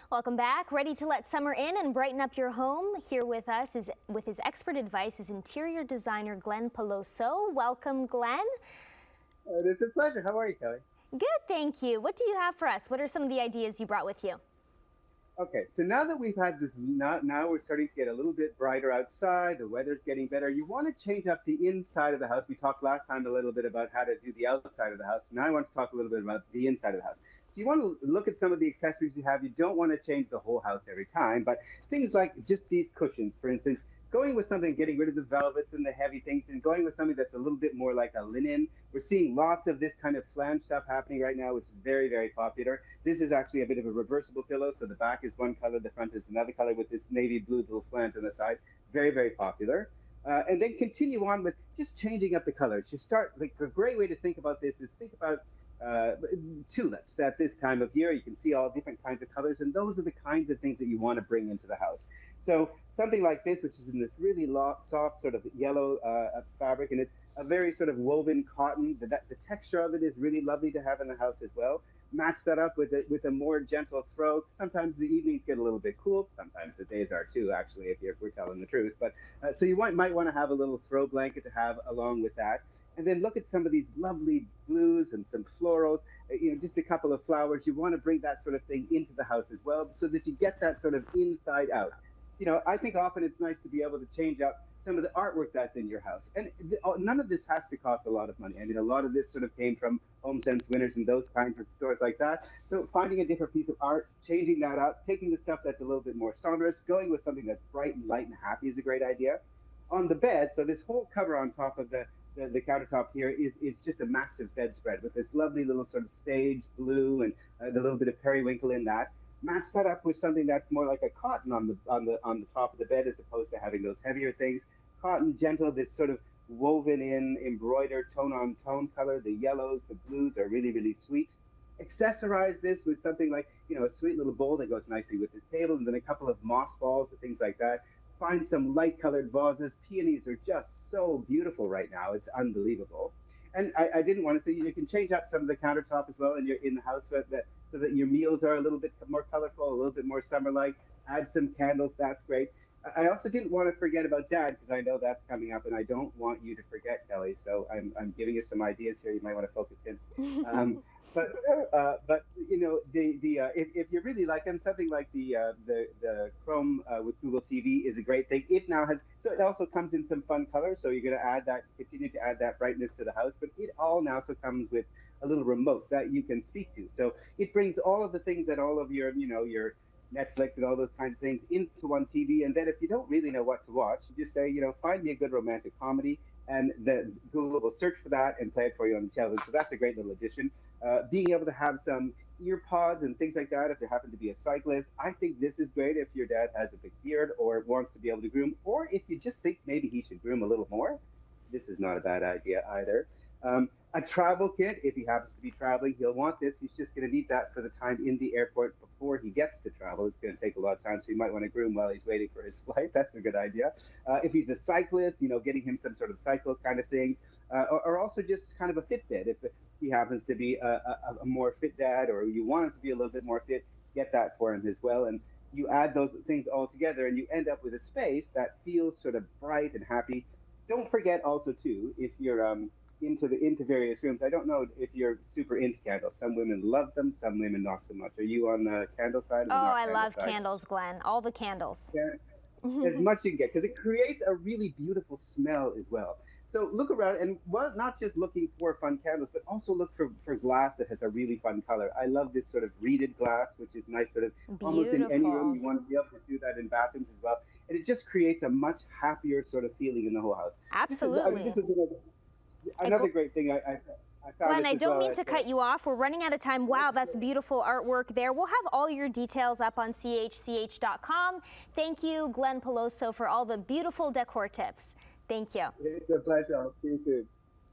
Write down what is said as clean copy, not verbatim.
Welcome back. Ready to let summer in and brighten up your home? Here with us is with his expert advice is interior designer Glen Peloso. Welcome, Glen. It's a pleasure. How are you, Kelly? Good, thank you. What do you have for us? What are some of the ideas you brought with you? Okay, so now that we've had this, now we're starting to get a little bit brighter outside. The weather's getting better. You want to change up the inside of the house. We talked last time a little bit about how to do the outside of the house. Now I want to talk a little bit about the inside of the house. So you want to look at some of the accessories you have. You don't want to change the whole house every time, but things like just these cushions, for instance, going with something, getting rid of the velvets and the heavy things, and going with something that's a little bit more like a linen. We're seeing lots of this kind of flange stuff happening right now, which is very, very popular. This is actually a bit of a reversible pillow. So the back is one color, the front is another color with this navy blue little flange on the side. Very, very popular. And then continue on with just changing up the colors. You start, like a great way to think about this is think about uh, tulips at this time of year. You can see all different kinds of colors, and those are the kinds of things that you want to bring into the house. So something like this, which is in this really soft sort of yellow fabric, and it's a very sort of woven cotton. The texture of it is really lovely to have in the house as well. Match that up with a more gentle throw. Sometimes the evenings get a little bit cool. Sometimes the days are too, actually, if we're telling the truth. But so you might want to have a little throw blanket to have along with that. And then look at some of these lovely blues and some florals. Just a couple of flowers. You want to bring that sort of thing into the house as well, so that you get that sort of inside out. I think often it's nice to be able to change up some of the artwork that's in your house. And none of this has to cost a lot of money. I mean, a lot of this sort of came from Home Sense Winners and those kinds of stores like that. So finding a different piece of art, changing that up, taking the stuff that's a little bit more sonorous, going with something that's bright and light and happy is a great idea. On the bed, so this whole cover on top of the countertop here is just a massive bedspread with this lovely little sort of sage blue and the little bit of periwinkle in that. Match that up with something that's more like a cotton on the top of the bed, as opposed to having those heavier things. Cotton, gentle, this sort of woven in, embroidered tone on tone color. The yellows, the blues are really, really sweet. Accessorize this with something like, a sweet little bowl that goes nicely with this table, and then a couple of moss balls and things like that. Find some light colored vases. Peonies are just so beautiful right now. It's unbelievable. And I didn't want to say, you can change up some of the countertop as well in the house, so that your meals are a little bit more colorful, a little bit more summer-like. Add some candles. That's great. I also didn't want to forget about Dad, because I know that's coming up, and I don't want you to forget, Kelly. So I'm giving you some ideas here. You might want to focus in. Um, but if you really like them, something like the Chrome with Google TV is a great thing. It now has, so it also comes in some fun colors. So you're going to continue to add that brightness to the house. But it all now also comes with a little remote that you can speak to. So it brings all of the things that all of your Netflix and all those kinds of things into one TV. And then if you don't really know what to watch, you just say, find me a good romantic comedy, and the Google will search for that and play it for you on the television. So that's a great little addition. Being able to have some ear pods and things like that if you happen to be a cyclist. I think this is great if your dad has a big beard or wants to be able to groom, or if you just think maybe he should groom a little more. This is not a bad idea either. A travel kit, if he happens to be traveling, he'll want this. He's just going to need that for the time in the airport before he gets to travel. It's going to take a lot of time, so you might want to groom while he's waiting for his flight. That's a good idea. If he's a cyclist, getting him some sort of cycle kind of thing, or also just kind of a Fitbit. If he happens to be a more fit dad, or you want him to be a little bit more fit, get that for him as well. And you add those things all together, and you end up with a space that feels sort of bright and happy. Don't forget also too, if you're into various rooms. I don't know if you're super into candles. Some women love them, some women not so much. Are you on the candle side or the Oh, not I candle love side? candles, Glen. All the candles. Yeah, as much as you can get, because it creates a really beautiful smell as well. So look around, and not just looking for fun candles, but also look for glass that has a really fun color. I love this sort of reeded glass, which is nice, sort of almost in any room. Beautiful. You want to be able to do that in bathrooms as well, and it just creates a much happier sort of feeling in the whole house. Absolutely. This is I, another great thing I found Glen, this I as don't well. mean to cut you off. We're running out of time. Wow, that's beautiful artwork there. We'll have all your details up on chch.com. Thank you, Glen Peloso, for all the beautiful decor tips. Thank you. It's a pleasure. I'll see you soon.